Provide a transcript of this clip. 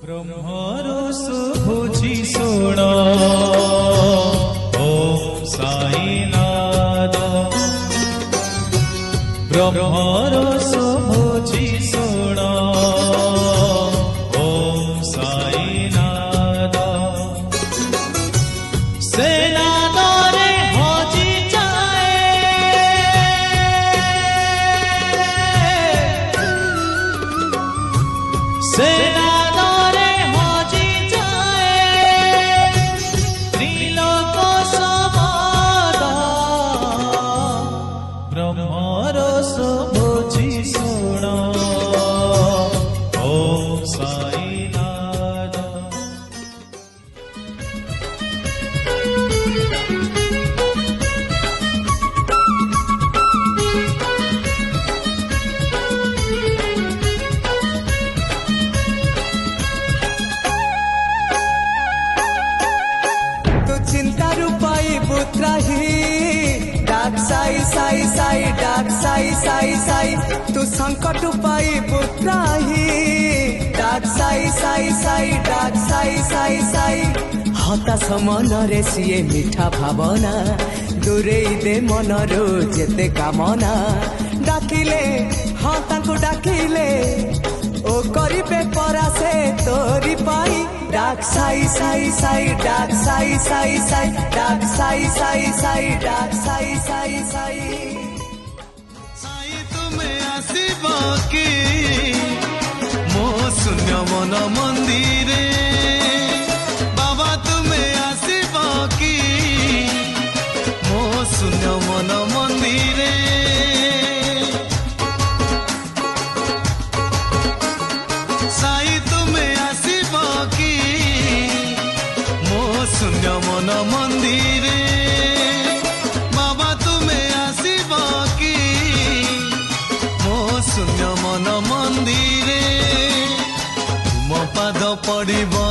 ब्रह्मर शुभुचि शुण ओम साईनाथ ब्रह्मर शुभुचि शुण ओम साईनाथ सेना दरे हजि जाए सेना साई साई साई डाक साई साई साई तू संकट पाई पुत्राही डाक साई साई साई डाक साई साई साई हताश मनरे सीए मिठा भावना दूरे दे मनरो जेते कामना डाकिले हाँ तांको डाकिले ओ करिबे परासे तोरी पाई डाक साई साई साई डाक साई साई साई डाक साई साई साई डाक साई साई साई साई तुमे आसीबो की मो शून्य मन मंदिरे बाबा तुमे आसीबो की मो शून्य मन मंदिरे साई तुमे आसीबो की मो शून्य मन मंदिरे बाबा तुमे आसीबो की मो शून्य मन मंदिरे तुम पाद पड़िबो